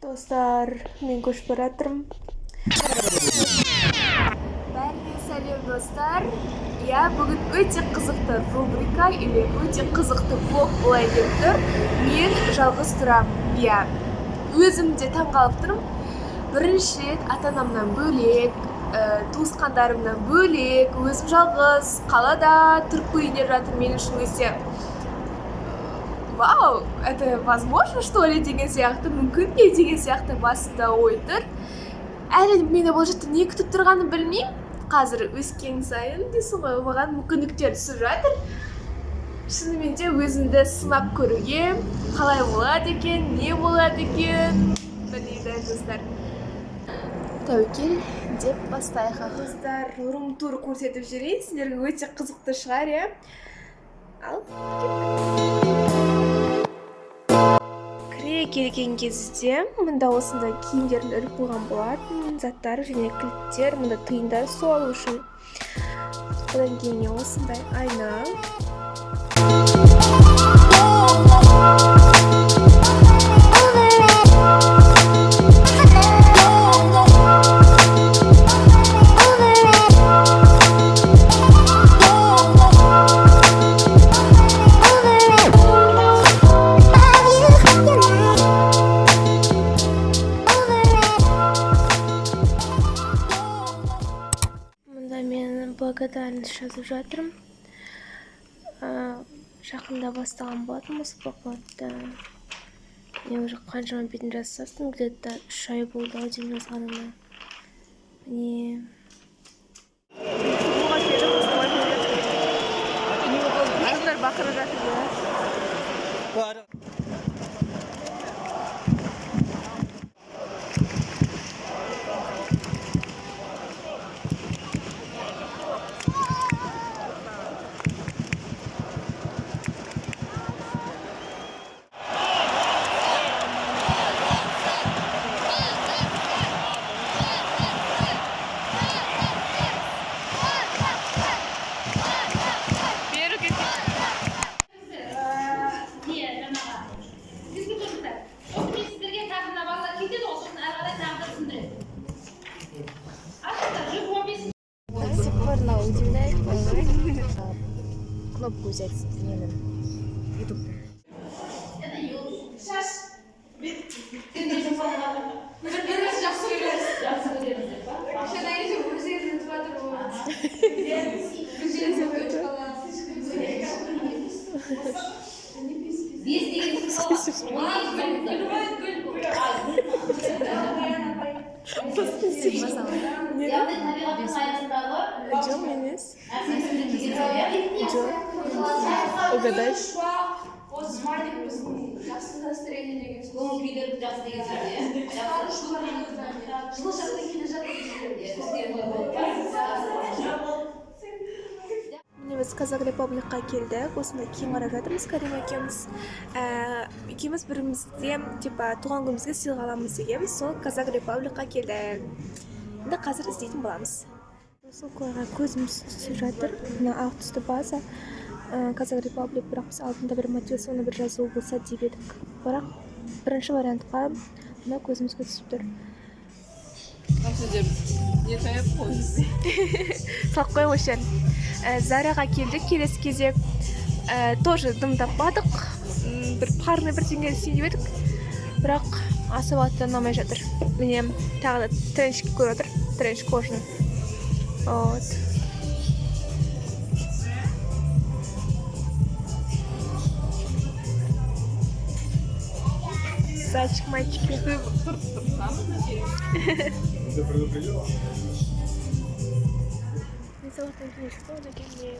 Достар, мен көшіп бара жатырмын. Бәріне сәлем достар. Я бүгін өте қызықты рубрика или өте қызықты влог болайын деп тұр. Мен жалғыз тұрамын. Я өзім де таңғалып тұрмын. Бірінші рет ата-анамнан бөлек, туысқандарымнан бөлек, өзім жалғыз қалада тұрып қояйын деп жатырмын. Мен үшін өте вау, это возможно, что ли деген сияқты, мүмкін бе деген сияқты басымда ой тұр. Әлі мені бұл жерде не күтіп тұрғанын білмеймін. Қазір өскен сайын дейсің ғой, оған мүмкіндіктер түсіп жатыр. Шынымен де өзімді сынап көруге, қалай болады екен, не болады екен, білмейді достар. Тәуекел деп бастайық. Достар, рум-тур көрсетіп жүрейін, сіздерге өте қызықты шығар, иә? Ал, келген кезде мұнда осындай киімдерін іліп қойған болатын, заттар және кілттер, мұнда тиындар сол үшін. Одан кейін осындай айна. Благодарность жазып жатырмын. Жақында бастаған болатым осы блокнотты. Мен уже қаншама бетін жазсастым, где-то 3 ай болды ау деймін жазғаныма. Міне. Қыздар бақырып жатыр. Кнопку взять ненің ютубтың. Жом емес. Жом. Угадай. Смайлик біздің жақсы настроение деген сөз. Көңіл күйдерді жақсы деген сөз. Жылы жақтан келе жатыр. Міне біз Қазақ Републикқа келдік. Осында киім қарап жатырмыз, Карим екеуміз. Екеуміз бірімізде туған күнімізге сыйлық аламыз дегенбіз. Сол Қазақ Републикқа келдік. Енді қазір іздейтін боламыз. Сол қойға көзіміз түсіп жатыр. Мына ақ түсті база. Қазақ Републик, бірақ біз алдында бір мотивационный бір жазу болса деп едік. Бірақ бірінші вариантқа мына көзімізге түсіп тұр. Не таяп қойдыңыз? Салып қойым осы жерін. Зараға келдік, келесі кезек тоже дым таппадық. Бір парный бірдеңе істейін деп едік. Бірақ асабатты ұнамай жатыр. Міне тағы да тренчик көріп отыр. Тренч кожаный. Вот. Зайчик, мальчики. Ты сам Ты предупредила? Мен сабақтан кейін шықтым, одан кейін мен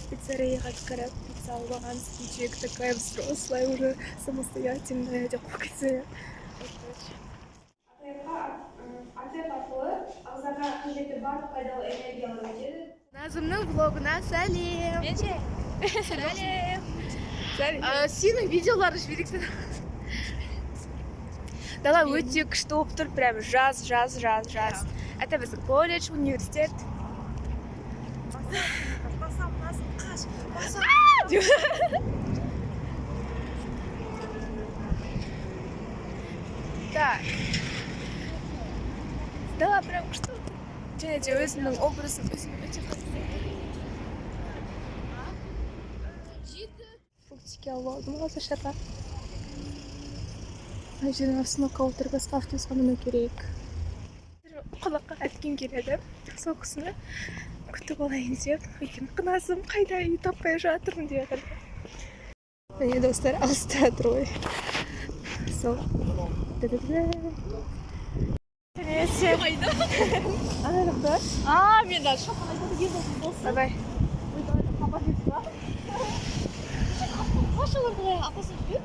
пиццерияға кіріп, пицца алған стичек, такая взрослая, уже самостоятельная деп қойды. АТФ арқылы ағзаға қажетті барлық пайдалы энергияны өтеді. Назымның влогына сәлем. Менше? Сәлем. Сенің видеоларды жіберексің. Дала өте күшті болып тұр, прям жаз. Это біздің колледж, университет. Басам, қаш. Так. Да, прям что? Және де өзімнің образым өзіме өте қатты. Фруктики алып алдым қазір. Ай жердің астына отырып басқа автобусқа міну керек. Қонаққа әпкем келеді. Сол кісіні күтіп алайын деп. Өйткені қынасым қайда үй таппай жатырмын деп жатыр. Міне достар, алыста тұр ғой. Сол. Сәлеметсіз. Қайда? Анарықтар. Мен даже шапалайда келдім болсын. Бай. Қашыларды апасы жүр?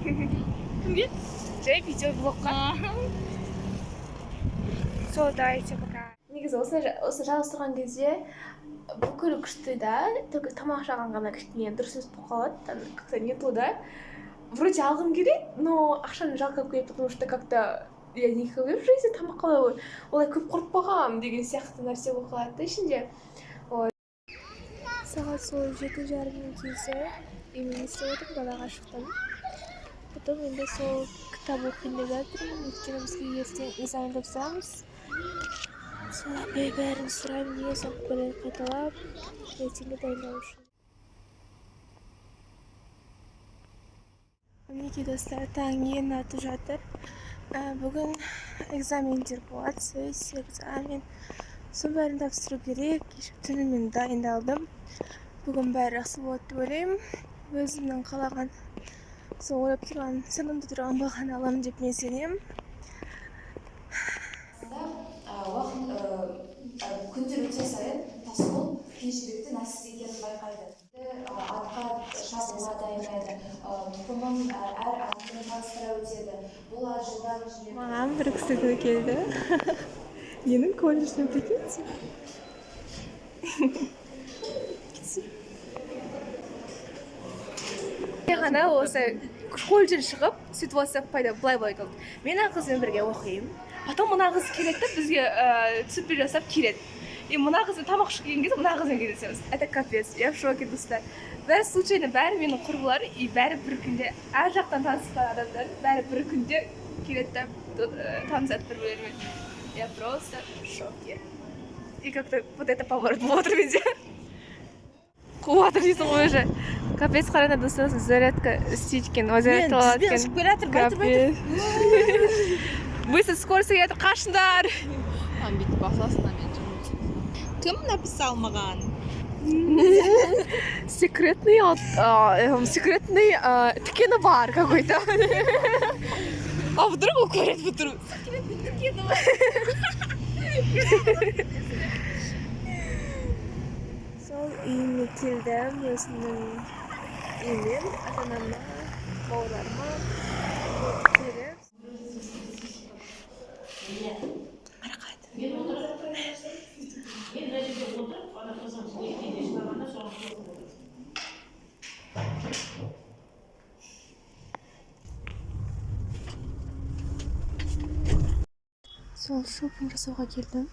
Кімге? Жай видеоблогқа. Сол, давайте пока. Негізі осы жалғыз тұрған кезде бүкіл күшті да, только тамақ жаған ғана кішкене дұрыс емес болып қалады. Как-то не то, да? Вроде алғым келеді, но ақшаны жалко қойып, потому что как-то я не хочу в жизни тамақ қалай олай көп құрып бағам деген сияқты нәрсе болып қалады да ішінде. Сағат сол 7:30 кезде үйімнен істеп отырып далаға шықтым. Потом енді сол кітап оқиын деп жатырмын, өйткені бізге ертең экзамен тапсырамыз. Сол бәрін сұраймын, не соңғы бәрін қайталап, ертеңге дайындау үшін. Мінекей достар, таң енді атып жатыр. Бүгін экзамендер болады, сессия, экзамен. Соның бәрін тапсыру керек. Кеше түнімен дайындалдым. Бүгін бәрі жақсы болады деп ойлаймын. Өзімнің қалаған, сол ойлап тұрған, санамда тұрған бағаны аламын деп мен сенемін. Күндер өте сайын тасқұл кеншілікті нәсіз екенін байқайды. Атқа шабуға дайындайды. Тұқымын әр аттың таныстыра өтеді. Бұл ат жылдан жылдан... Маған бір кісі келді. Менің колледжден прикиньте. Ғана осы колледжден шығып, ситуация пайда былай болды. Мен ана қызбен бірге оқимын. Потом мына қыз келеді де бізге түсірпе жасап келеді. И мына қызбен тамақ ішіп келген кезде мына қызбен кездесеміз. Это капец. Я в шоке, достар. Бәрі случайно, бәрі менің құрбылары, и бәрі бір күнде әр жақтан танысқан адамдар, бәрі бір күнде келеді де танысады бір-бірлерімен. Я просто в шоке. И как-то вот это поворот болып отыр менде. Қуатыр дейсің ғой уже. Капец, қараңдар достар, зарядка істейді екен, зарядка алады екен. Капец. Быстро скорость кетіп қашындар. Бүйтіп басасына мен жұмыс. Кім написал маған? Секретный тікені бар какой-то. А вдруг он көрет вдруг? Секретный тікені бар. Сол үйіме келдім, өзімнің үйімнен, ата-анама, бауырларыма келіп. Сол шопинг жасауға келдім.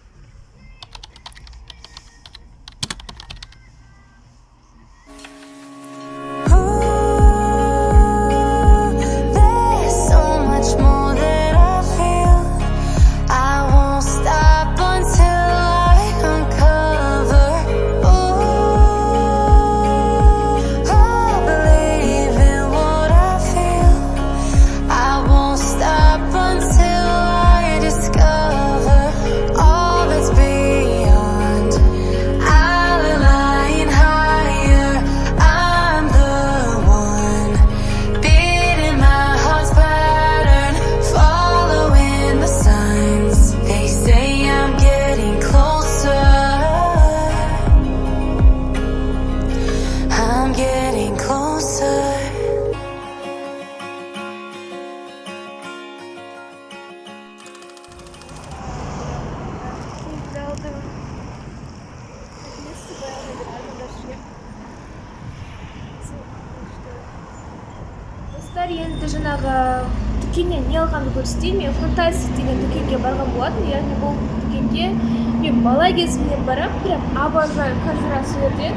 Енді жаңағы дүкеннен не алғанды көрсетейін. Мен Фантастик деген дүкенге барған болатын. Яғни бұл дүкенге мен бала кезімнен барам, прям обожаю каждый раз жерден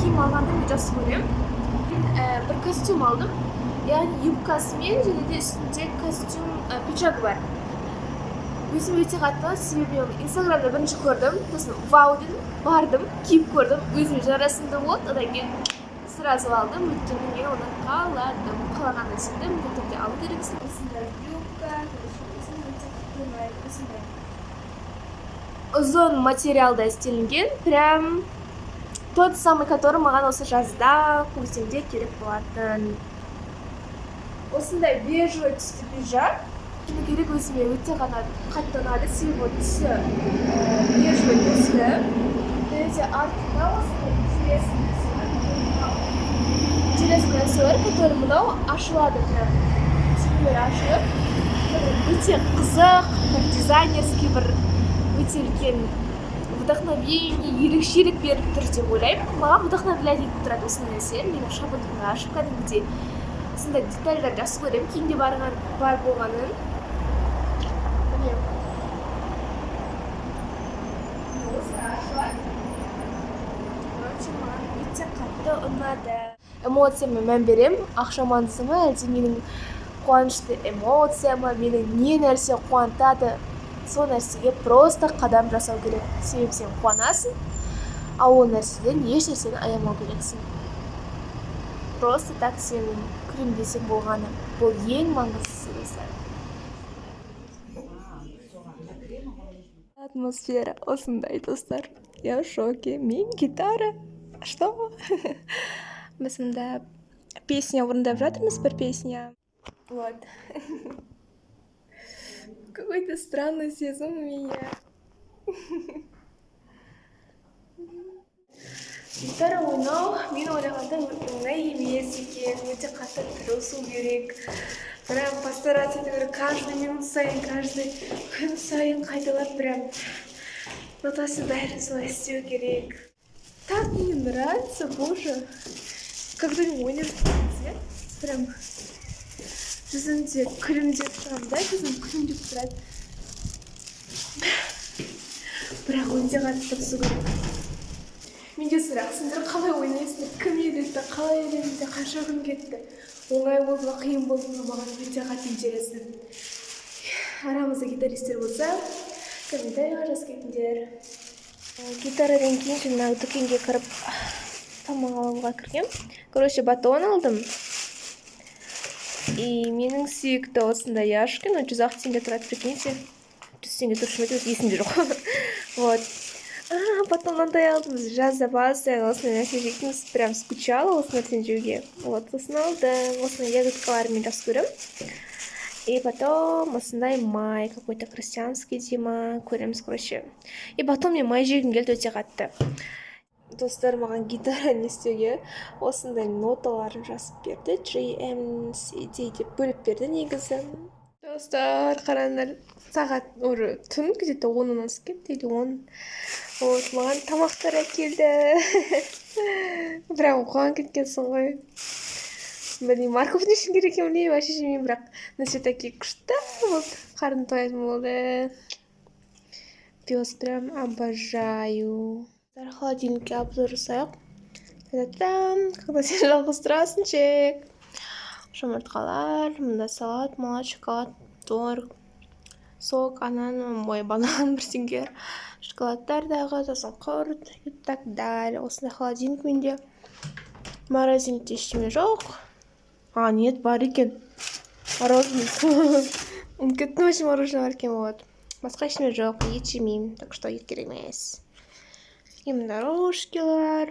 киім алғанды мен жақсы көремін. Бір костюм алдым. яғни юбкасымен және де үстінде костюм пиджак бар. Өзім өте қатты себебі инстаграмда бірінші көрдім, сосын вау дедім, бардым, киіп көрдім, өзіме жарасымды болды, одан кейін сразу алдым, өйткені мен оны қаладым, қалаған нәрсемді міндетті түрде алу керексің. Осындай юбка, ұзын материалда істелінген, прям тот самый, который маған осы жазда көктемде керек болатын. Осындай бежевый түсті пиджак. Шыны керек өзіме өте қатты ұнады, себебі түсі бежевый түсті. Және де артында осындай интересный нәрсе бар, который мынау ашылады прям. Түймелер ашылып, өте қызық, дизайнерский бір өте үлкен вдохновение, ерекшелік беріп тұр деп ойлаймын. Маған вдохновлять етіп тұрады осындай нәрсе. Менің шабытымды ашып кәдімгідей осындай детальдар жақсы көремін, киімде бар болғанын. Маған өте қатты ұнады. Эмоцияма мән берем, ақша маңызды ма, әлде менің қуанышты эмоцияма, мені не нәрсе қуантады, сол нәрсеге просто қадам жасау керек. Себебі сен қуанасың, а ол нәрседен еш нәрсені аямау керексің. Просто так сенің күлімдесең болғаны. Бұл ең маңыздысы достар. Атмосфера осындай достар. Я в шоке. Мен гитара. Что? Біз мында песня орындап жатырмыз, бір песня. Вот. Какой-то странный сезон у меня. Гитара ойнау мен ойлағанда оңай емес екен, өте қатты тырысу керек. Прям постараться ету керек, каждый минут сайын, каждый күн сайын қайталап прям нотасы бәрін солай істеу керек. Так мне нравится, боже. Когда мен ойнап жүргенде, прям жүзімде күлімдеп тұрам да, жүзім күлімдеп тұрады. Бірақ өте қатты тырысу керек. Менде сұрақ, сендер қалай ойнайсыңдар, кім үйретті, қалай үйренді, қанша күн кетті, оңай болды ма, қиын болды ма, маған өте қатты интересно. Арамызда гитаристер болса, комментарийға жазып кетіңдер. Гитарадан кейін жаңа дүкенге кіріп тамақ алуға кіргем. Короче, батон алдым. И менің сүйікті осындай яшкин, 100 теңге тұрады, прикиньте. 100 теңге тұршы ма, есімде жоқ. Вот. Потом мынандай алдым, жазда басы, осындай нәрсе жейтініміз, прям скучала осындай нәрсені жеуге. Вот, осыны алдым, осындай ягодкалармен жақсы көремін. И потом осындай май, какой-то крестьянский дима, көреміз, короче. И потом мен май жегім келді өте қатты. Достар маған гитара не істеуге осындай ноталарын жазып берді. GMCD деп бөліп берді негізі. Достар, қараңдар, сағат уже түн, где-то 10-нан асып кетті, или 10. Вот, маған тамақтар әкелді. Бірақ қуан кеткенсің ғой. Білмеймін, морковь не үшін керек екен, білмеймін, вообще жемеймін, бірақ нәрсе такие күшті болды. Қарным тоятын болды. Пес прям обожаю. Холодильникке обзор жасайық. Та-та-там, когда сен жалғыз тұрасың, чек. Жұмыртқалар, мында салат, мала, шоколад, торт, сок, банан, бір теңге. Шоколадтардағы, сосын құрт и так далее. Осындай холодильник менде. Морозильникте ештеме жоқ. А, нет, бар екен. Мороженое. Кетті вообще мороженое бар екен, вот. Басқа ештеме жоқ, ет жемеймін, так что ет керек емес. Такие дорожкилар.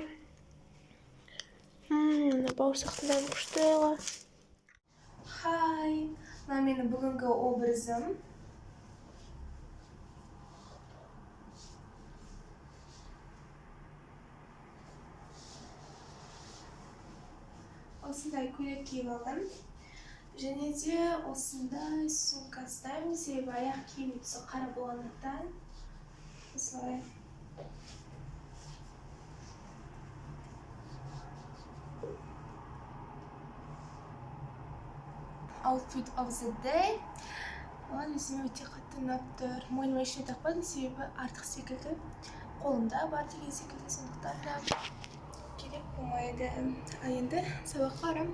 Бауырсақтан күштіға. Хай, мына менің бүгінгі образым. Осындай көйлек киіп алдым. Және де осындай сумка ұстаймын, себебі аяқ киімі түсі қара болғандықтан. Осылай. Outfit of the day. Оған өзіме өте қатты ұнап тұр. Мойныма ештеңе тақпадым, себебі артық секілді. Қолымда бар деген секілді, сондықтан да керек болмайды. Ал енді сабаққа барамын.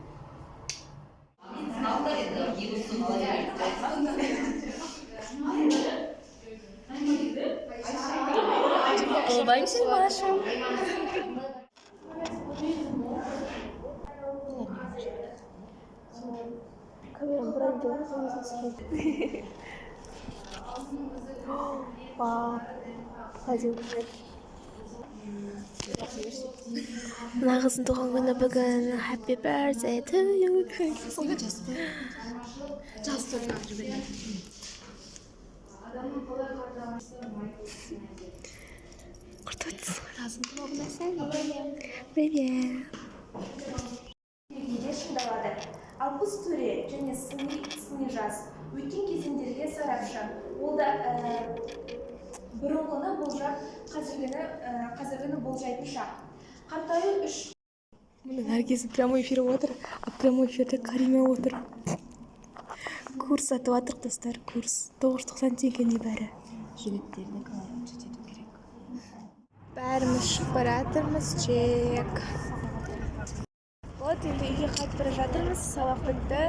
Olmaymışsın maaşım. Kameram buraya gidiyor. Wow. Hadi güzel. Nağızın doğum günü bugün. Happy birthday to you. Sonra Jasper. Jasper nerede benim? Kurtulsun. Nağızın doğum günü sen. Привет. шыңдалады. Ал бұл төре және сыни жаз өткен кезеңдерге сарапшы. Ол да бұрынғыны болжап, қазіргіні болжайтын шақ. Қартаю үш Мұның әркесі прямой эфирі отыр, а прямой эфирде Карима отыр. Курс сатып атырық достар, курс. 990 теңге небәрі. Жігіттерді қаларым жетету керек. Бәріміз шығып бара жатырмыз, чек. Вот, енді үйге қайтып бара жатырмыз, сабақ бітті.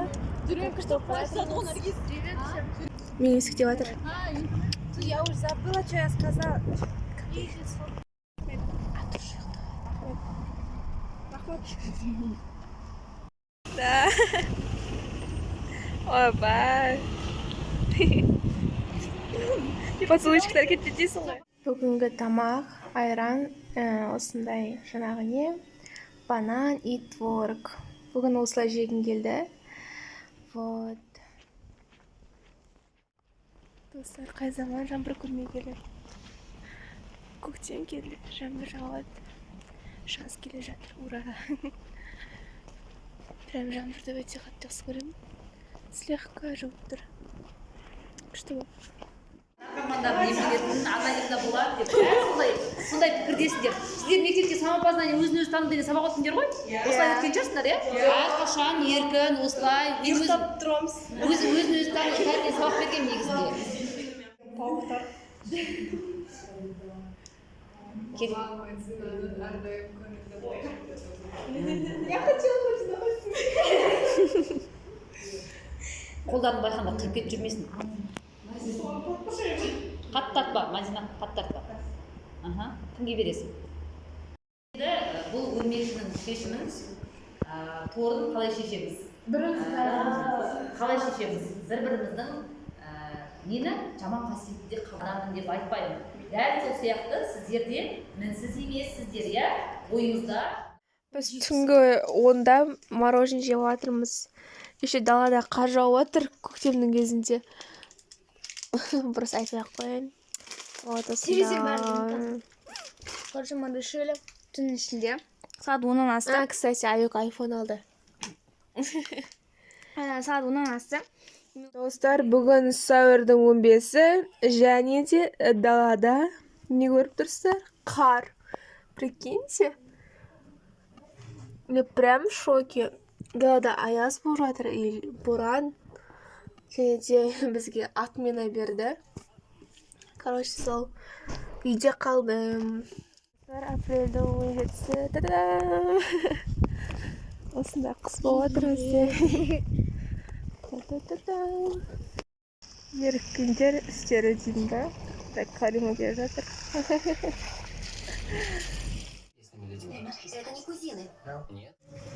Мен есік деп жатыр. Я уже забыла, что я сказала. Да. Ойбай. Поцелуйчиктер кетті дейсің ғой. Бүгінгі тамақ, айран, осындай жаңағы не? Банан и творог. Бүгін осылай жегім келді. Вот. Достар, қай заман жаңбыр көрмей келер. Көктем келді, жаңбыр жауады. Шанс келе жатыр, ура. Прям жаңбырды өте қатты жақсы көремін. Слегка жауып тұр. Күшті болып. команданың емделетін анализда болады деп сондай пікірдесіңдер. Сіздер мектепте самопознание өзін-өзі тану деген сабақ өттіңдер ғой? Осылай өткен шығарсыңдар, иә? Әрқашан еркін, осылай ұйықтап тұрамыз. өзін-өзі тану тәрбие сабақ берген негізінде. Тауықтар. Қолдарын байқанда қиып кетіп жүрмесін. Қатты тартпа, Мадина, қатты тартпа. Кімге бересің? Бұл өрмекшінің шешімін торын қалай шешеміз? Қалай шешеміз? Бір-біріміздің нені жаман қасиетті қабырамын деп айтпаймын. Дәл сол сияқты сіздерде мінсіз емессіздер, иә? Ойыңызда. Біз түнгі 10-да мороженое жеп жатырмыз. Еще далада қар жауып жатыр көктемнің кезінде. Просто айтпай-ақ қояйын. Вот осында. Короче, мы решили түннің ішінде сағат 10-нан асты. Кстати, Аюк айфон алды. Сағат 10-нан асты. Достар, бүгін сәуірдің 15-і және де далада не көріп тұрсыздар? Қар. Прикиньте. Мен прям в шоке. Далада аяз болып жатыр, боран. Және де бізге отмена берді. Короче, сол үйде қалдым. Апрельдің 17-сі. Та-дам! Осында қыс болып жатыр бізде. Еркіндер істері деймін ба? Так, Карима келе жатыр.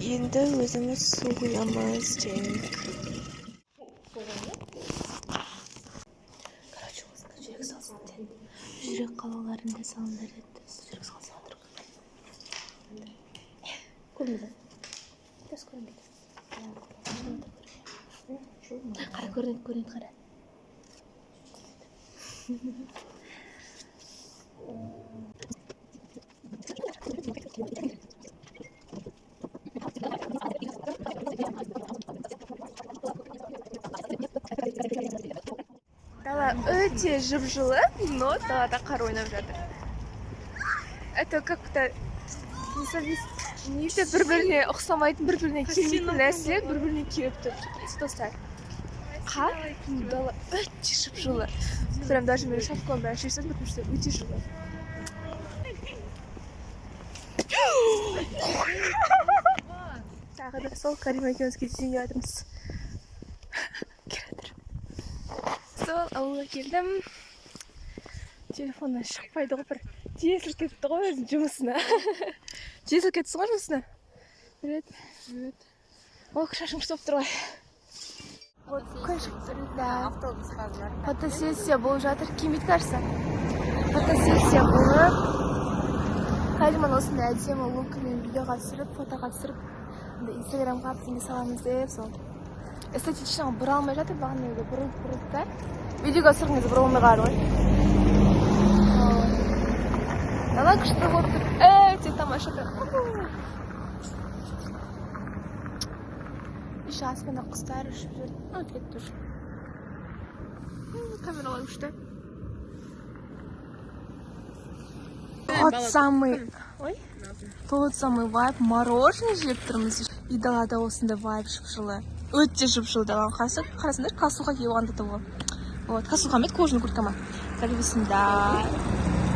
Енді өзіміз су құямыз жек. Короче, осында жүрек салсын деді. Жүрек қалауларында салындар еді. Жүрек салсын отырып. Көрмейді? Biraz көрмейді. Қара көрінеді, қара. Дала өте жып-жылы, но далада қар ойнап жатыр. Это как-то нейді бір-біріне ұқсамайтын, бір-біріне келмейтін нәрсе, бір-біріне келіп тұр. Достар, қар дала өте жып-жылы. Прям даже менің шапкам бәрі шешсем, потому что өте жылы. Тағы да сол Карима екеуміз кездесуге жатырмыз. сол ауылға келдім. Телефоннан шықпайды ғой, бір тесіл кетті ғой өзінің жұмысына. Тесіл кетсің ғой жұмысына? Привет. Ой, шашым ұстап тұр ғой. Вот күн шығып тұр, да. Фотосессия болып жатыр, келмейді, кажется. Фотосессия болып. Кәліман осындай әдемі лукымен видеоға түсіріп, фотоға түсіріп, инстаграмға апсыне саламыз деп, сол. Эстетичныға бұра алмай жатыр, бағана үйде бұрылып та. Видеоға түсіргенде бұра алмай қалды ғой. Дала күшті болып тұр. Өте тамаша тұр. Еще аспанда құстар ұшып жүр. Өтіп тұр. Камералар күшті. Тот самый вайб, мороженое жеп тұрмыз. И далада осындай вайб шыпшылы. Өте шыпшылы далан қарасыңдар, касуға киіп алғанда тұғы. Вот, касуға мет кожаный курткама. Тәлбесінде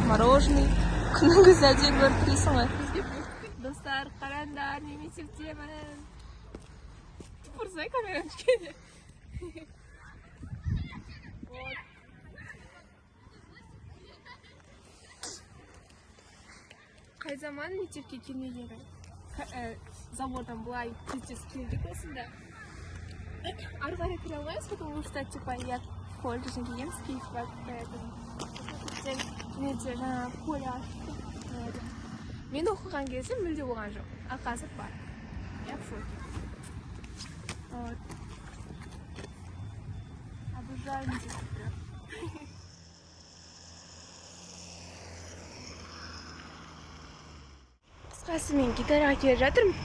мороженый. Күннің көзі әден көріп тұрсың ғой. Достар, қарандар, немесе птемін. Бұрзай камерам түкеді. Қай заман мектепке келмегені? Заводдан бұлай тез келдік осында. Ары қарай кіре алмаймыз, потому что типа я в колледжден келгенбіз, кейф неде жаңа поле ашты. Мен оқыған кезде мүлде болған жоқ, а қазір бар. Я в шоке. Обожаю мектепті. Қысқасы мен гитараға келе жатырмын.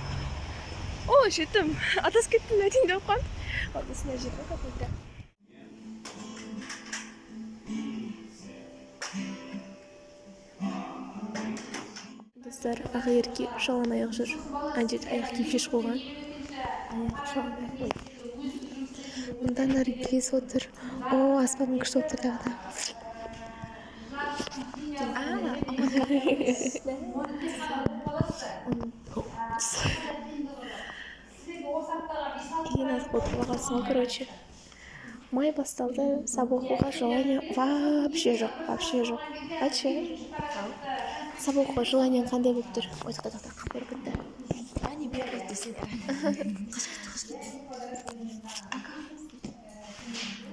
О, жеттім. Атас кеттім, әдейін деп қалдым. Осында жерге қапылды. Достар, ағайырке шалан аяқ жүр. Әндет аяқ кепшеш қойған. Аяқ шалан аяқ қойды. Мұнда Наргиз отыр. О, аспабын күшті отыр дағда. Ең азық отырға қалсың, короче. Май басталды, сабақ оқуға желание вообще жоқ. Сабақ оқуға желание қандай болып тұр? Ой, тоқта, қапыр күтті. Әне беріп деседі.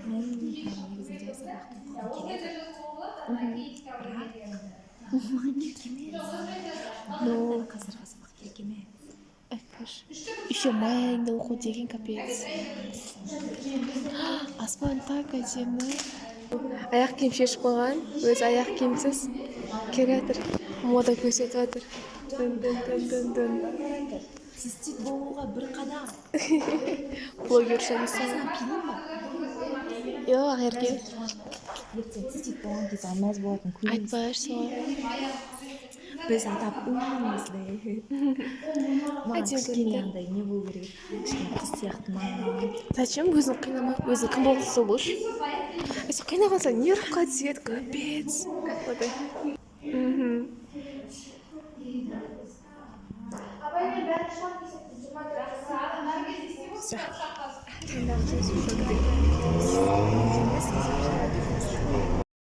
Мен негізінде сабақтың қазіргі сабақ керек емес. Еще май айында оқу деген капец. Аспан так әдемі. Аяқ киім шешіп қойған, өз аяқ киімсіз келе жатыр. Мода көрсетіп жатыр. Тестит болуға бір қадам. Блогерша дейсің. Йо, ағерге. Ертең тестит болған кезде алмаз болатын көріңіз. Айтпаш солай. Біз атап өмірімізді. Маған кішкене андай не болу керек. Кішкене қыз сияқты ма. Зачем өзің қинамай? Өзің кім болсын сол болшы. Өзің қинағанса нервқа тиеді, капец.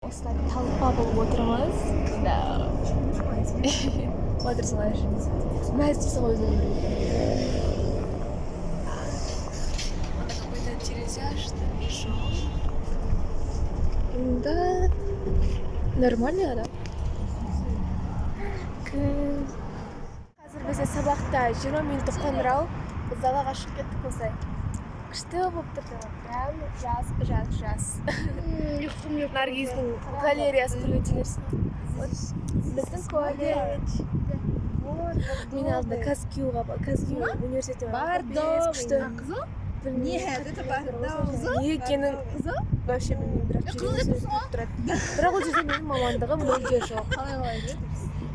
Осылай талпа болып отырмыз. Отырсыңдар. Мәз дейсің ғой өзің көрейін. Какой-то терезе ашты. Да. Нормально, да? Қазір бізде сабақта 20 минуттық қоңырау. Біз далаға шығып кеттік осылай. Күшті болып тұрды. Прям жаз. Наргиздің галереясын көрген телерсің. Біздің колледж. Мен алдында Казгю университеті бар. Бардым. Нет, это бардым. Не екенін вообще білмеймін, бірақ жерде тұрады. Бірақ ол жерде менің мамандығым мүлде жоқ. Қалай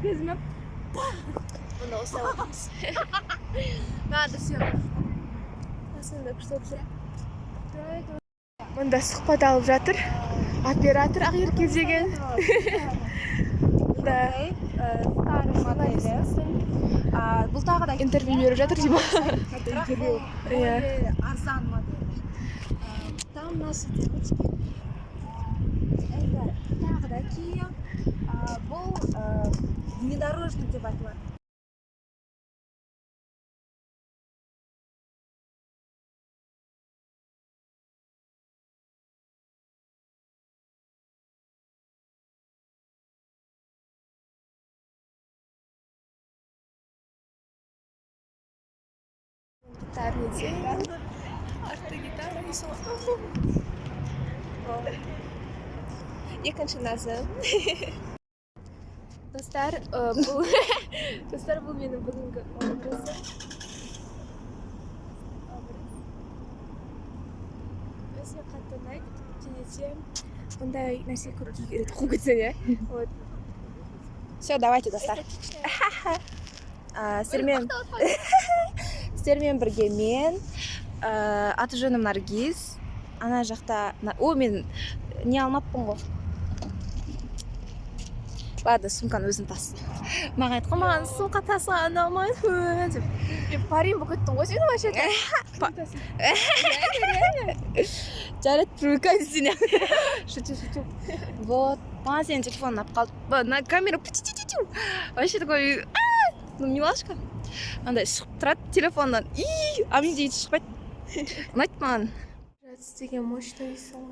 көзіме мұнда осылай отырмыз. Надо съемка. Осында күшті болып жүр. Мұнда сұхбат алып жатыр. Оператор Ақерке деген. Старый моделі. Бұл тағы да интервью беріп жатыр деймін. Интервью. Арзан модель. Там наши девочки. внедорожник деп айтылады. Гитарный день. Автогитара и сон. Екінші назым. Достар, бұл менің бүгінгі образым. Өзіме қатты ұнайды. Және де бұндай нәрсе көріп үйреніп қойған, иә. Вот. Все, давайте, достар. Сіздермен бірге мен, аты жөнім Наргиз. Ана жақта... О, мен не алмаппын ғой. Ладно, сумканы өзім тасын. Маған айтқан, маған сумка тасыған ұнамайды деп. Парин болып кеттің ғой сен вообще. Жарайды, привыкай сен. Шучу. Вот, маған сенің телефонын алып қалды. На камеру вообще такой... Ну, милашка. Андай шығып тұрады телефоннан. А мен дейді шықпайды. Ұнайды маған. Деген мощтайсың.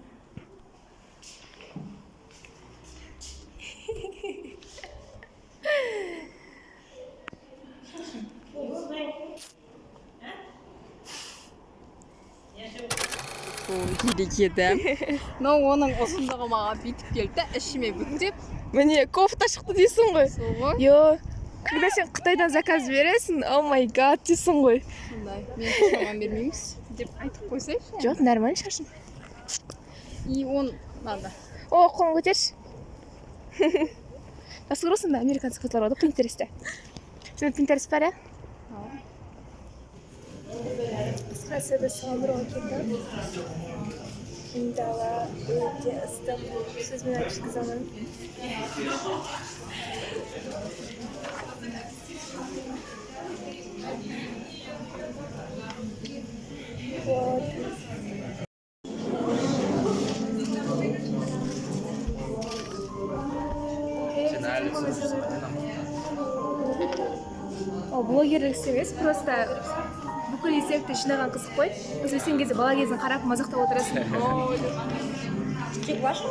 Келекеді. Но оның ұзындығы маған бүйтіп келді, ішіме бүктеп. Міне, кофта шықты дейсің ғой. Соғы. Йо, когда сен Қытайдан заказ бересің, о май гад дейсің ғой. Сондай, мен шамам бермейміз деп айтып қойсайшы. Жоқ, нормально шашын. И он надо. О, қолын көтерші. Nasıl görüyorsun da Amerikanцы kızlar oldu Pinterest'te. Senin Pinterest var ya? Kısacası da sonra okudum. Kindala, öyle İstanbul, sözümün açık zaman. Вот. Блогерлік емес, просто бүкіл есекті жинаған қызық қой. Осы сен кезде бала кезін қарап мазақтап отырасың. Кек баш?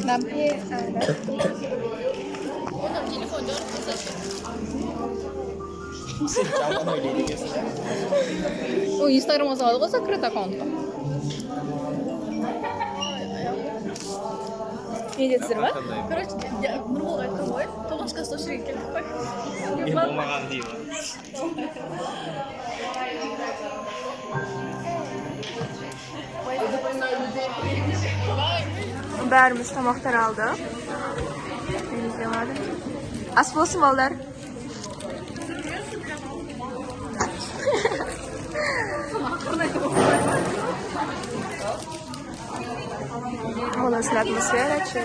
Да. Оның телефон жоқ қылсашы. Сен жаман ойлайды екенсің. О, инстаграмға салады ғой закрыт аккаунтқа. Не дедіңіздер ма? Короче, Нұрболға айтқан ғой, тоғашқа сошырген келді ғой. Мен болмаған деймін. Бәріміз тамақтар алды. Ас болсын балдар. У нас атмосфера, че...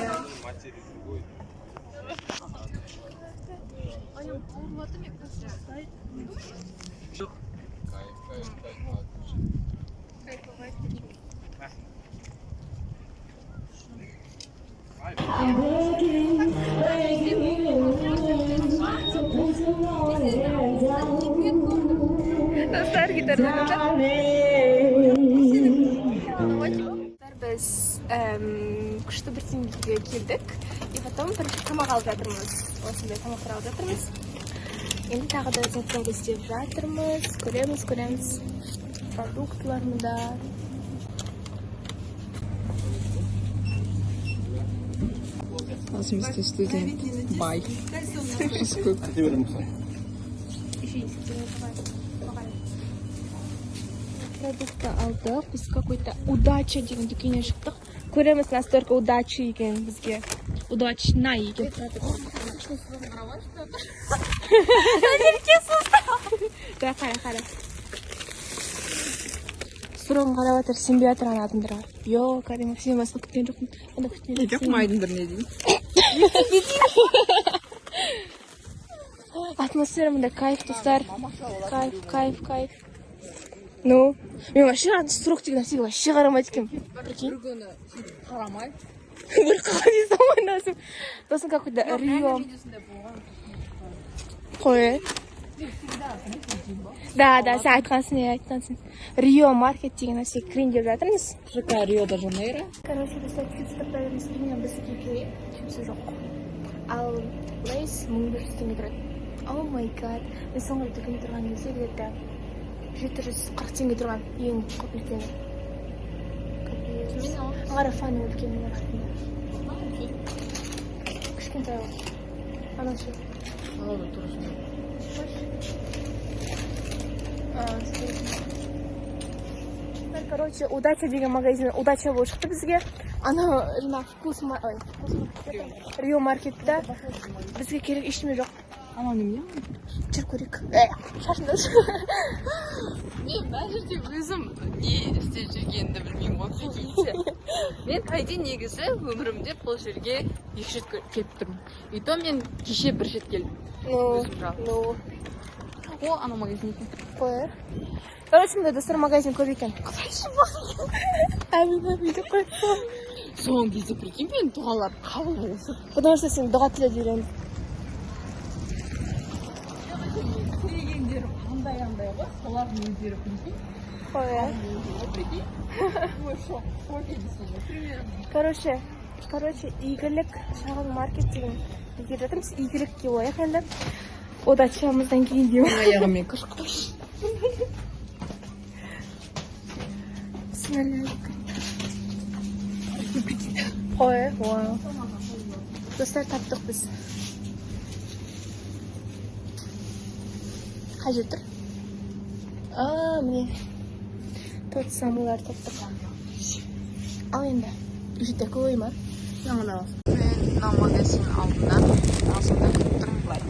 Достар гитараны біз күшті бір теңгеге келдік и потом бір тамақ алып жатырмыз. Осындай тамақтар алып жатырмыз. Енді тағы да заттарды істеп жатырмыз. Көреміз. Продуктларны да. Асымызды студент бай. Продукты алдық. Біз какой-то удача деген дүкеннен шықтық. Көреміз настолько удача екен бізге. Удачна екен. Да, қара. Сұрын қарап жатыр, сенбей жатыр ана адамдарға. Йо, Карима, сен басқа күткен жоқпын. Неге қымайдыңдар не дейін? Атмосфера мында кайф, достар. Кайф. Ну, мен вообще сұрық деген нәрсеге вообще қарамайды екенмін. Бір күні қарамай. Бір қағазы самой назым. Сосын какой-то Рио. қой. Да, сен айтқансың. Рио маркет деген нәрсеге кірейін деп жатырмыз. ЖК Рио-де-Жанейро. Короче, біз статистикадарымыз білмеймін, бізге керек, жұмысы жоқ. Ал Лейс 1100 теңге тұрады. О май гад. Мен соңғы рет дүкенде тұрған кезде где-то 740 теңге тұрған ең көп үлкені. Ағара фаны үлкені уақытында. Кішкентай ол. Анау ше. Алды тұрысын. Короче, удача деген магазин, удача болып шықты бізге. Ана жаңағы Рио маркетта бізге керек ештеңе жоқ. Анау неме? Жүр көрейік. Шашында Мен мына жерде өзім не істеп жүргенімді білмеймін ғой, прикиньте. Мен қайда негізі өмірімде бұл жерге 2 рет келіп тұрмын. И то мен кеше 1 рет келдім. Өзім жағы. О, анау магазин екен. Қой. Короче, мында достар магазин көп екен. Әмина бүйтіп қойып. Соңғы кезде прикинь, мен дұғалар қабыл болсын. Потому что сен дұға тілеп үйрендің. Тілегендерім андай ғой, солардың өздері прикинь. Қой. Прикинь. Ой, шок едісің. Короче, игілік шағын маркет деген неге жатырмыз. Игілікке ояқ енді. Удачамыздан кейін деймін. Аяғымен күш қойшы. Қой, вау. Достар таптық біз. Қай жер тұр? Міне. Тот самылар таптық. Ал енді. Үйшетті көй ма? Жаңына бас. Мен мына магазин алдында асында күтіп тұрмын былай.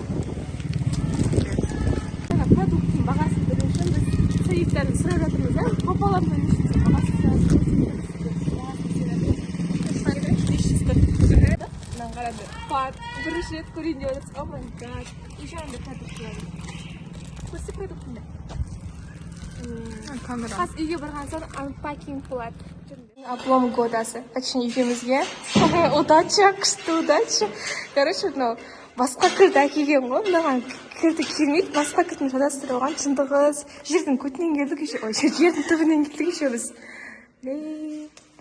Продукттың бағасын білу үшін біз союздарын сұрап жатырмыз, да? Қапаларынан нешесі бағасын сұрап мынаны қарады. Пат, бірінші рет көрейін деп отырсыз. О май гад. Еще андай продукт болады. Көрсе продуктында. Камера. Қас үйге барған соң анпакинг болады. Облом годасы. Точнее, үйімізге. Удача, күшті удача. Короче, мынау басқа кірді әкелген ғой. Мынаған кірді келмейді. Басқа кірдің жадастырып алған. Шындығыз. Жердің көтінен келдік еще. Ой, жердің түбінен келдік еще біз.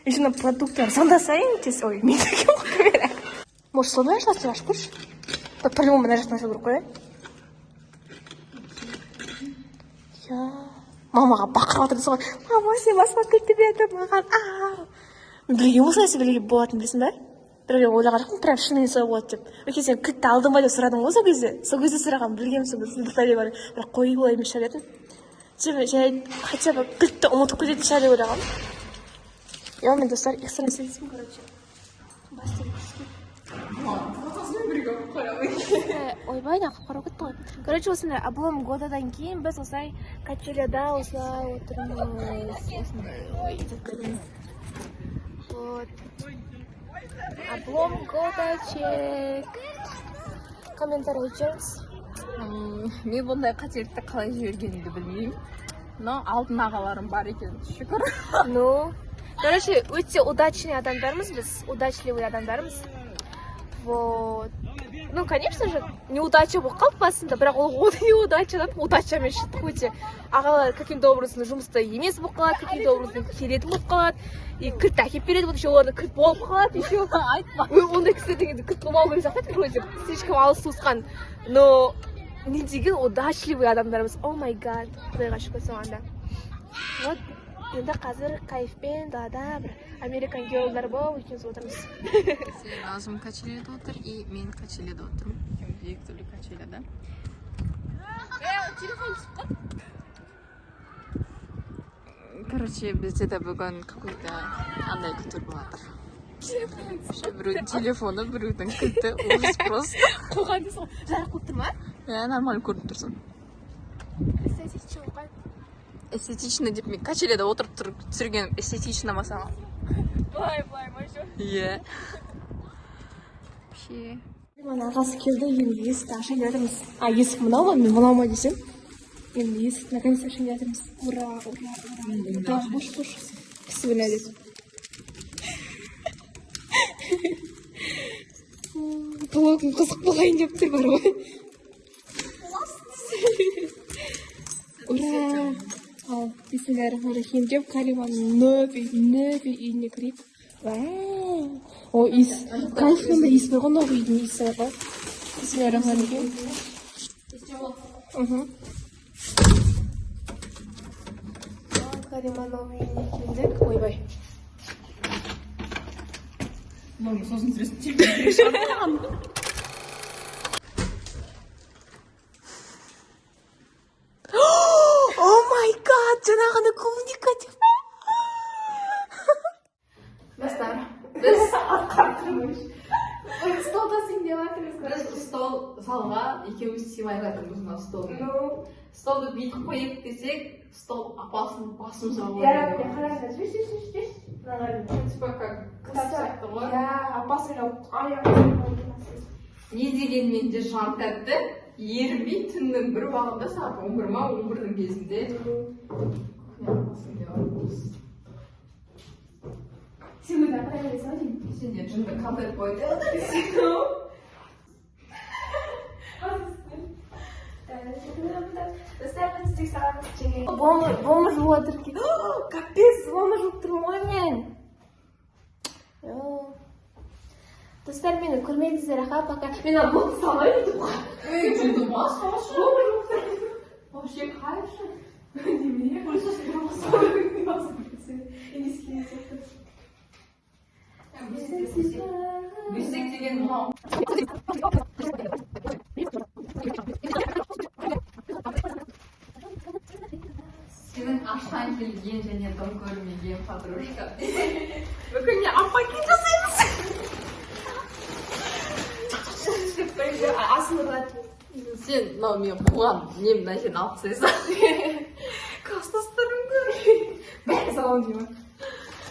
Еще мына продукттар сонда сайын тез. Ой, мен деге оқы. Может, сондай ашылады, ашып көрші. По-любому мына жақтан ашу керек қой. Мамаға бақырып отырдыңыз ғой. Мама, сен басқа кілтіп еді маған. Білген осы нәрсе білген болатын білесің бе? Бірге ойлаған жоқпын, прям шынымен солай болады деп. Өйткені сен кілтті алдың ба деп сұрадың ғой сол кезде. Сол кезде сұраған білгенмін сол кезде. Бірақ қойып олай емес шығар едім. Және хотя бы кілтті ұмытып кететін шығар деп ойлағанмын. Я мен достар экстренный седесім, короче. Ойбай, нақып қарау кетті ғой. Короче, осындай облом годадан кейін біз осылай качеляда осылай отырмыз. Вот. Облом года чек. Комментарий жіберіңіз. Мен бұндай қателікті қалай жібергенімді білмеймін. Но алдын ағаларым бар екен, шүкір. Ну, короче, өте удачный адамдармыз біз, удачливый адамдармыз. Вот. Ну, конечно же, неудача болып қалып басында, бірақ ол неудачадан удачамен шықтық өте. Ағалар каким-то образом жұмыста емес болып қалады, каким-то образом келетін болып қалады. И кілт әкеп береді, вот еще оларда кілт болып қалады, еще. Айтпа. Ондай кісілерден кілт болмау керек сияқты, вроде слишком алыс туысқан. Но не деген удачливый адамдармыз. О май гад. Құдайға шүкір соңында. Вот. Енді қазір кайфпен далада бір американ геолдар болып екеуміз отырмыз. Сен азым качеледе отыр, и мен качеледе отырмын. Екі түрлі качеледе. Телефон түсіп қап. Короче, бізде де бүгін какой-то андай күтір болады. Біреудің телефоны, біреудің кілті, ужас просто. Қоған дейсің, жарық болып тұр ма? Нормально көрініп тұрсың. Эстетично қой. Эстетично деп мен качеледе отырып түсіргенім эстетично ма саған? Былай, машу. Иә. Мана ағасы келді, енді есікті ашайын деп жатырмыз. Есік мынау ма, мен мынау ма десем. Енді есікті наконец ашайын деп жатырмыз. Ура, ура, ура. Да, бош. Кісібін әдет. Блогым қызық болайын деп тұр бар ғой. Bismillahirrahmanirrahim деп Кариманың нөби үйіне кірейік. Вау! О, иіс. Кайфында иіс бар ғой, новый үйдің иісі бар ғой. Bismillahirrahmanirrahim. Кариманың үйіне келдік. Ойбай. Ноги сосын сүресін О май гад, жаңағыны клубника деп. Достар, біз столда сен деп жатырмыз. Біз стол салға екеуміз сыймай жатырмыз мына столды. Столды бүйтіп қойып десек, стол апасын басымызға қойып. Қараңдар, жүр. Типа как кітап сияқты ғой. Апасы аяқ. Не дегенмен де жан тәтті, ерінбей түннің бір уақытында сағат 11 ма 11-дің кезінде Сен өзі ақырай бересің деймін. сен де жынды контент қойды. Бомба жуып отыр екен. Капец, бомба жуып тұрмын ғой мен. Достар, мені көрмедіңіздер аға, пока. Мен бұл салайын деп қой. Жынды бас бомба жуып тұр. Вообще қайшы? Немене? Больше салайын. Бүйсек деген мынау. Сенің аштан келген және дым көрмеген подружка. Бүгін не апакен жасаймыз? Асылырады. Сен, мынау мен қуған нем мына жерін алып тастайсың. Класстастарым көрмей. Бәрі салам деймін.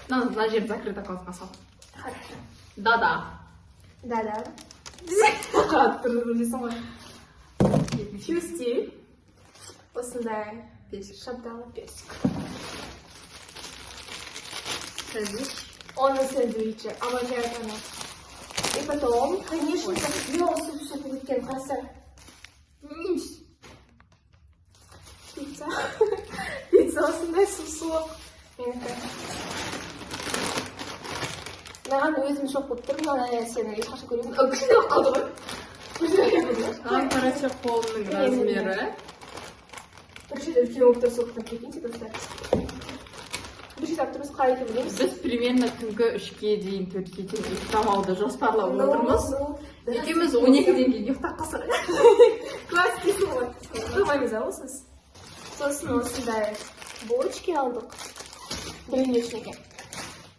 Мына жерді закрыто классқа сал. Хорошо. Да. Да. Қарап тұрып жүрсің ғой. Фюстиль. Осындай шабдалы персик. Сэндвич. Он сэндвичи, обожаю она. И потом, конечно, белый суп өткен қараса. Пицца. Пицца осындай суық. Менікі. Маған өзім шоқ болып тұр, мына нәрсені ешқашан көрмедім. Кішкене қалды ғой. Короче, қолының размері. Бір жерде үлкен болып тұр, соқтан кетейінші, достар. Бір жерде тұрмыз қалай екен білеміз. Біз примерно күнгі 3-ке дейін, 4-ке дейін ұйықтамауды жоспарлап отырмыз. Екеуміз 12-ден кейін ұйықтап қалсақ. Класс дейсің ғой. Қоймаймыз алысыз. Сосын осындай булочки алдық. Блинечники.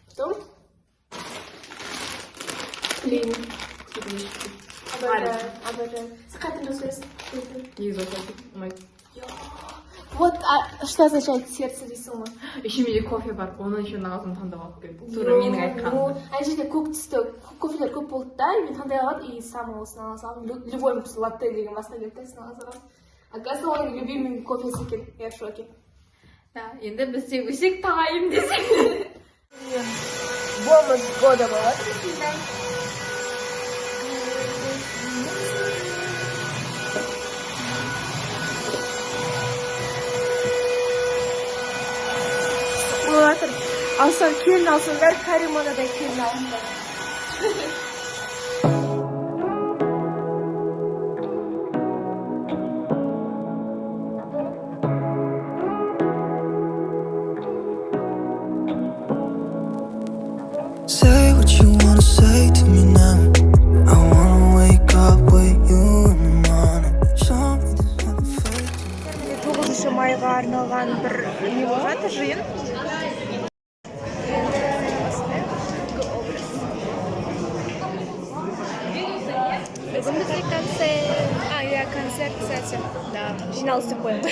Потом блин. Обожаю. С катым сөз. Негізі ұнайды. Вот что означает сердце дейсің ғой. Ішімде кофе бар, оны еще нағызын таңдап алып келді. Тура менің айтқаным. Ана жерде көк түсті кофелер көп болды да, мен таңдай алғам и самый осыны ала салдым. Любой латте деген басына келді да, осыны ала салғам. Оказывается, оның любимый кофесі екен. Я в шоке. Да, енді біз де өсек тағайын десек. Бомба года болады. Болатыр. Алсан келін алсыңдар, Каримона да келін алыңдар. Say what you wanna say to me now. I wanna wake up with you in the morning. Show me this other face. 9 майға арналған бір не болған жиын. Бүгін бізде концерт. Концерт, кстати. Да, жиналыс деп қоямын.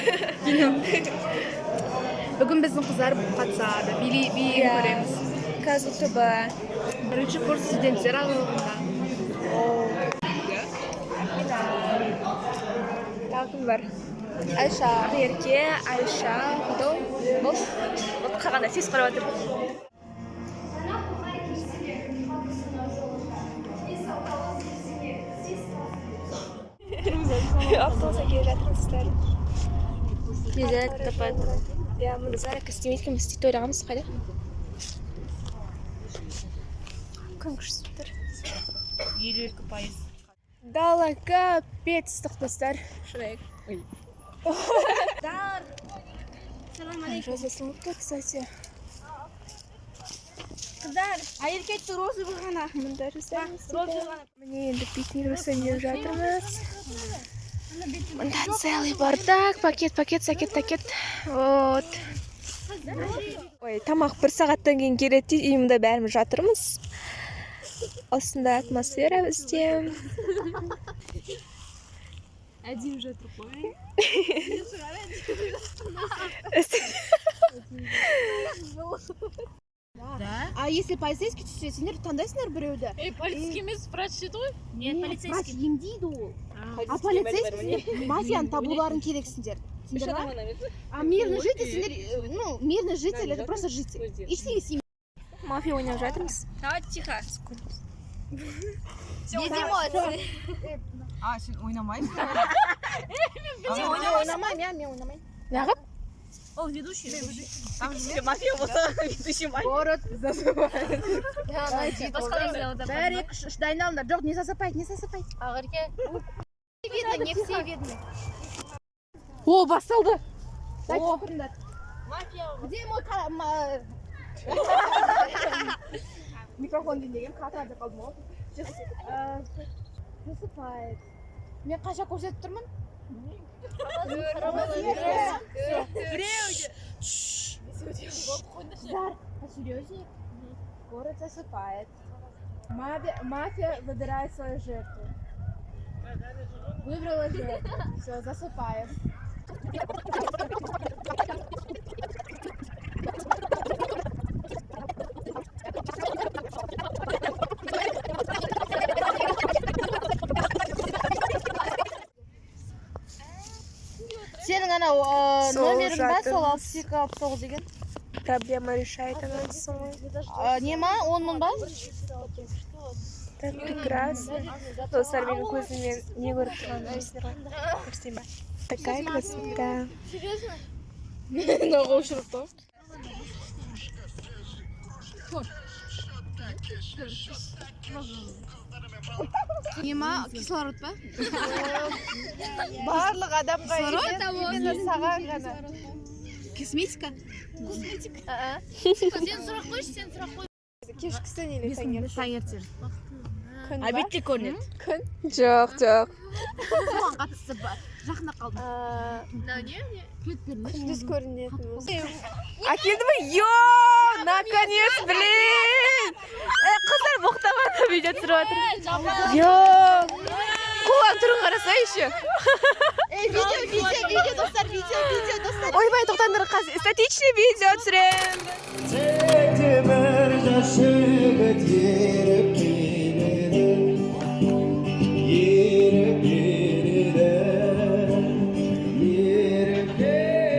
Бүгін біздің қыздар қатысады. Би көреміз. Қазір тобы. Бірінші курс студенттер аралығында. Тағым бар. Айша. Ерке, Айша. Бұл. Қағанда сес қарап отыр. Автобусқа келе жатырсыздар. Тезірек тапады. Я мұны зарек істемейді кім істейді ойлағамыз қайда. Күн күшсіздер. 52%. Дала капец ыстық достар. Шырайық. Салам алейкум. Жазасың ұтты, кстати. Қыздар, айыркетті розы бұғана. Мұнда жасаймыз. Міне енді пикник жасайын жатырмыз. Мұнда целый бардак, пакет, сакет. Вот. Ой, тамақ 1 сағаттан кейін келеді дейді, үйімде бәріміз жатырмыз. Осында атмосфера бізде. Әдейі жатыр қой. А если полицейский түссе, сендер таңдайсыңдар біреуді? Полицейский емес, врач деді ғой. Нет, полицейский. Емдейді ол. А полицейский мафияны табуларын керексіңдер. Сендер ба? А мирный житель, сендер, ну, мирный житель, это просто житель. Ештеңе істемейді. Мафия ойнап жатырмыз. Давайте тихо. Без эмоций. А, сен ойнамайсың? Мен ойнамаймын, мен ойнамаймын. Неғып? Ол ведущий. Мафия болса, ведущий мафия. Город засыпает. Басқа Бәрі үш дайындалыңдар. Жоқ, не засыпайды. Ағырке. Видно, не все видно. О, басталды. Дайте көріңдер. Где мой микрофон дейін қатырады қалдым ғой. Засыпает. Мен қаша көрсетіп тұрмын? Зар, посерьезнее. Город засыпает. Мафия выбирает свою жертву. Выбрала жертву. Все, засыпаем. Сенің анау номерің ба сол 6269 деген? Проблема решает анансың ғой. Не ма? 10 мың ба? Так прекрасно. Достар, менің көзіммен не көріп тұрғанын білесіңдер ғой? Көрсетейін ба? Такая красота. Серьезно? Мынауға ұшырып тұр. Не ма? Кислород ба? Барлық адамға именно саған ғана. Косметика? Сен сұрақ қойшы, сен сұрақ қой. Кешкісін или таңертең? Таңертең. Күн ба? Обедте көрінеді. Күн? Жоқ. Соған қатысы бар. Жақында қалдым. Күндіз көрінетін. Әкелді ме? Йо! Наконец, блин! Қыздар боқтамады видео түсіріп жатыр. Йо! Қолан түрін қарасайшы. Видео, достар, видео, достар. Ойбай, тоқтаңдар, қазір статичный видео түсірем. Текті бір жас жігіт еріп келеді, еріп келеді, еріп келеді.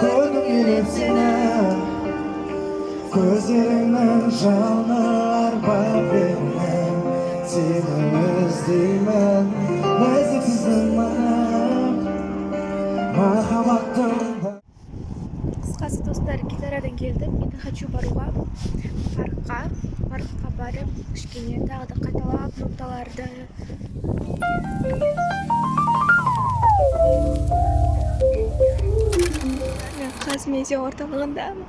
Көргім келіп сені, көздеріңнің жанар бабымен, сені іздеймін, нәзіксіздің махаббаттың. Қысқасы достар, Гитарадан келдім. Мен хочу баруға паркқа барып, кішкене тағы да қайталап нокталарды. Мен қазмедиа орталығындамын.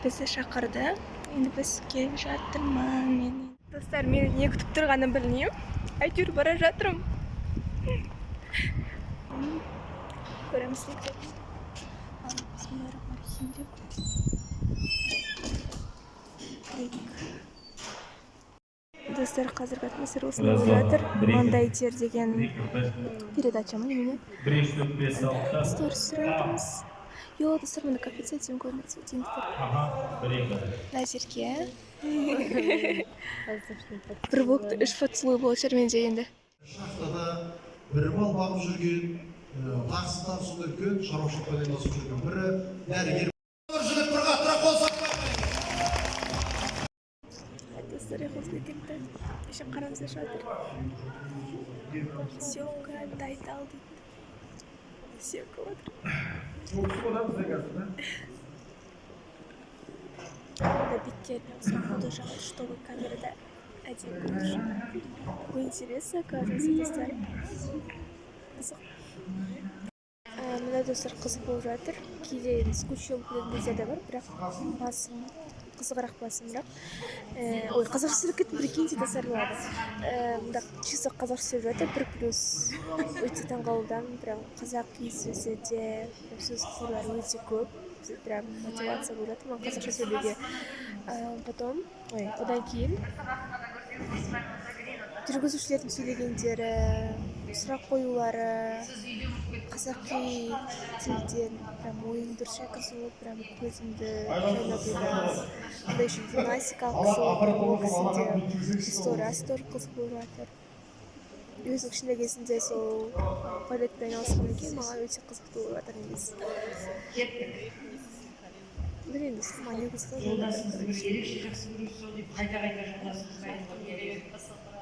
Бізді шақырды. Енді біз келіп жатырмын. Достар, мені не күтіп тұрғанын білмеймін. Әйтеуір бара жатырмын. Көреміз не. Достар, қазіргі атмосфера осындай болып жатыр. Маңдай тер деген передача ма немене? Сторис түсіреміз. Йо, достар, мені кафеце дейін көрінеді. Назерке. Бір блокты 3 поцелуй болып жүр менде енді. Шахтада бір мал бағып жүрген, тақсыда сондай үлкен шаруашылықпен айналысып жүрген бірі дәрігер. Бір жігіт тұрға тұра қол соқпай. жазып жатыр. Съемка тайтал дейді. Съемка отыр. Да биттеріне самоходы жағады, чтобы камерада әдемі көрінуші. Интересно, оказывается, достар. Қызық. Мына достар қызық болып жатыр. Кейде скучный болатын кездер де бар, бірақ басым қызығырақ басымырақ. Ой, қазақша сөйлеп кеттім, прикиньте, тасарылады. Мында чисто қазақша сөйлеп жатыр, 1+ өте таңғалудан, прям қазақи сөздерде сөз қырлары өте көп. Прям мотивация болып жатыр, маған қазақша сөйлеуге. Потом, одан кейін жүргізушілердің сөйлегендері, сұрақ қоюлары, қазақи тілден прям ойым дұрыс кіргізіп, прям көзімді жайнатуда. Онда еще гимнастикалық ол кісінде историясы тоже қызық болып жатыр. Өзінің кішкентай кезінде сол балетпен айналысқаннан кейін маған өте қызықты болып жатыр негізі. Блин, маған негізі тоже болып жатыр.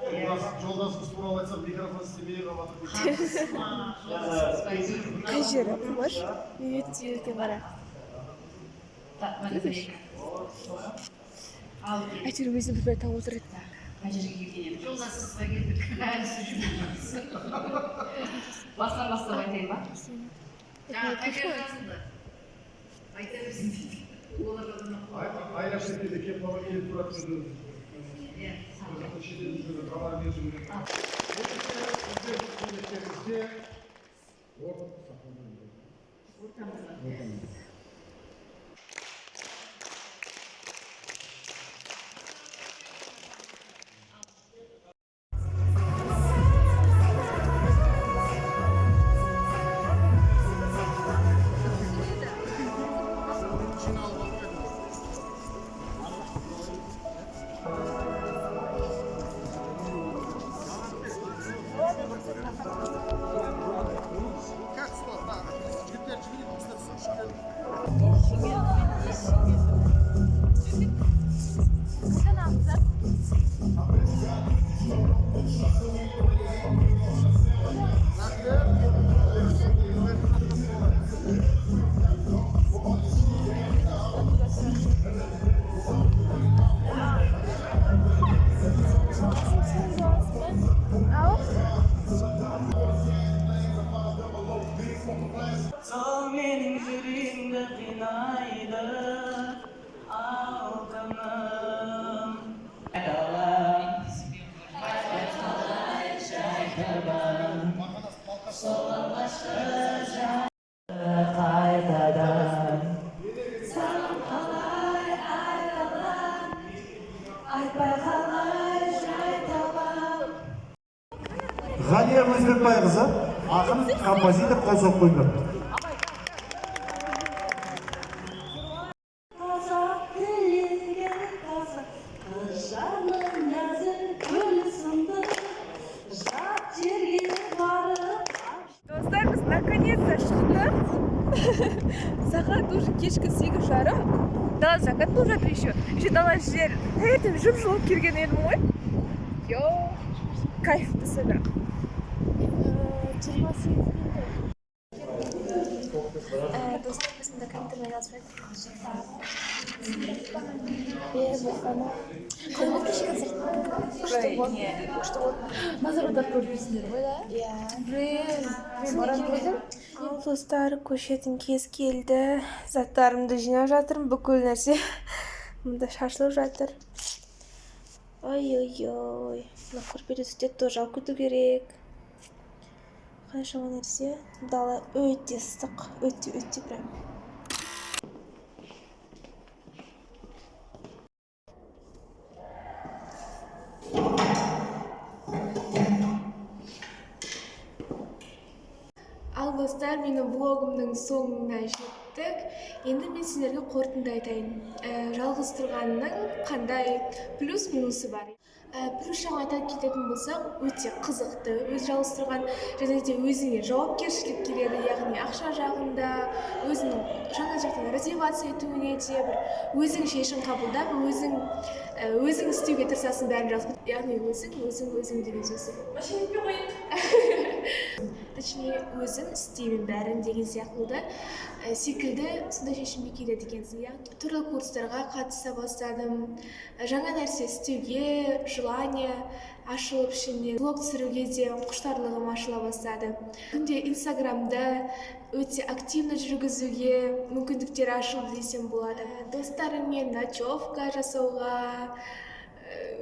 Жолдасыңыз туралы айтсақ, микрофон істемей қалып Қай жері? Қош? Мен өте еркен қара. Әйтеуір өзім бір тауып отырады. Қай жерге келген еді? Жолдасыңызға келдік. Әлі сөйлеп жүрміз. Бастан айтайын ба? Қай жер жазылды? Айта берсін дейді. айла шетелде келіп қалған келіп тұрады. Ғалия Өзбекбайқызы, ақын, композитор, қол соғып қойыңдар. Достар, біз наконец-то шықтық. Сағат уже кешкі 8:30. Дала закат болып жатыр еще. Еще дала жер. Таңертең жып-жылып келген едім ғой. Кайфты собирам. 28 минут. Достар, біз мында компьютермен айналысып жатырмыз. Қалай кеше концерт? Күшті болды. Назарбаев көрдіңіздер ғой, да? Иә. Мен барамын. Ал достар, көшетін кез келді. Заттарымды жинап жатырмын, бүкіл нәрсе. Мында шашылып жатыр. Ой-ой-ой. Мына көрпені сүтет тоже алып кету керек. Қаншама нәрсе. Дала өте ыстық. Өте прям. Ал достар, менің влогымның соңына жеттік. Енді мен сендерге қорытынды айтайын. Жалғыз тұрғанның қандай плюс минусы бар. Бірінші жағын айта кететін болсақ, өте қызықты, өз жалғыз тұрған және де өзіңе жауапкершілік келеді, яғни ақша жағында, өзінің жаңа жақтан развивация етуіне де бір өзің шешім қабылдап, өзің істеуге тырысасың бәрін жазып, яғни өзің деген сөз. Машина етпей қойын. Точнее, өзім істеймін бәрін деген секілді сондай шешімге келеді екенсің, яғни түрлі курстарға қатыса бастадым, жаңа нәрсе істеуге желание ашылып ішімнен, блог түсіруге де құштарлығым ашыла бастады. Күнде инстаграмда өте активно жүргізуге мүмкіндіктер ашылды десем болады. Достарыммен ночевка жасауға,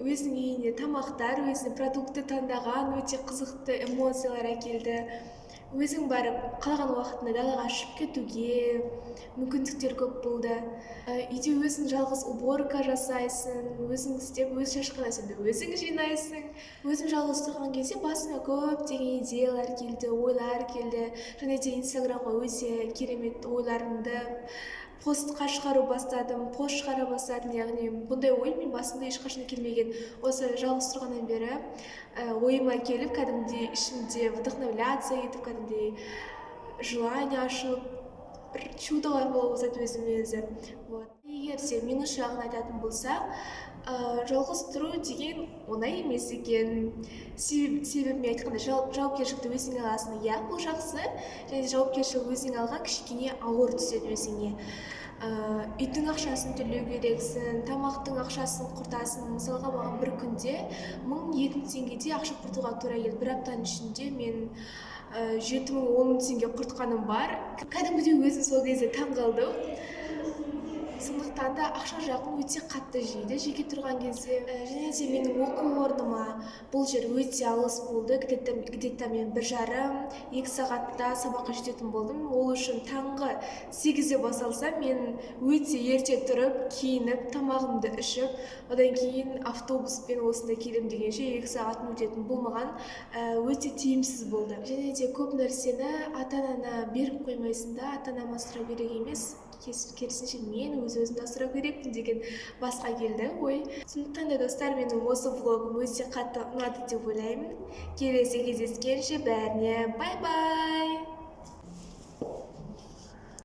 өзінің үйіне тамақтар, өзіне продукты таңдаған өте қызықты эмоциялар әкелді. Өзің барып қалған уақытында далаға шығып кетуге мүмкіндіктер көп болды. Үйде өзің жалғыз уборка жасайсың, өзің істеп, өз шашқанасыңды өзің жинайсың. Өзім жалғыз тұрған кезде басыма көптеген идеялар келді, ойлар келді. Және де инстаграмға өте керемет ойларымды постқа шығара бастадым, яғни бұндай ой мен басында ешқашан келмеген. Осы жалғыз тұрғаннан бері ойыма келіп, кәдімгідей ішімде вдохновляться етіп, кәдімгідей желание ашылып, бір чудолар болып жатады өзіме өзі. Егер де минус жағын айтатын болса, жалғыз тұру деген оңай емес екен. Себебі мен айтқандай жауапкершілікті өзіңе аласың. Иә, бұл жақсы, және жауапкершілік өзіңе алған кішкене ауыр түседі өзіңе. Үйдің ақшасын төлеу керексің, тамақтың ақшасын құртасың. Мысалға маған бір күнде 1000-2000 теңгедей ақша құртуға тура келді. Бір аптаның ішінде мен 7000-10 теңге құртқаным бар. Кәдімгідей өзім сол кезде таң қалдым. Сондықтан да ақша жағын өте қатты жейді жеке тұрған кезде. Және де менің оқу орныма бұл жер өте алыс болды. Где-то мен 1,5-2 сағатта сабаққа жететін болдым. Ол үшін таңғы 8-де басалсам, мен өте ерте тұрып, киініп, тамағымды ішіп, одан кейін автобуспен осында келем дегенше 2 сағаттың өтетін. Бұл маған өте тиімсіз болды. Және де көп нәрсені ата-анаңа беріп қоймайсың да, ата-анама сұрау керек емес. Керісінше мен өзімді асырау керекпін деген басқа келді ой. Сондықтан да достар, менің осы влогым өте қатты ұнады деп ойлаймын. Келесі кездескенше бәріне бай-бай!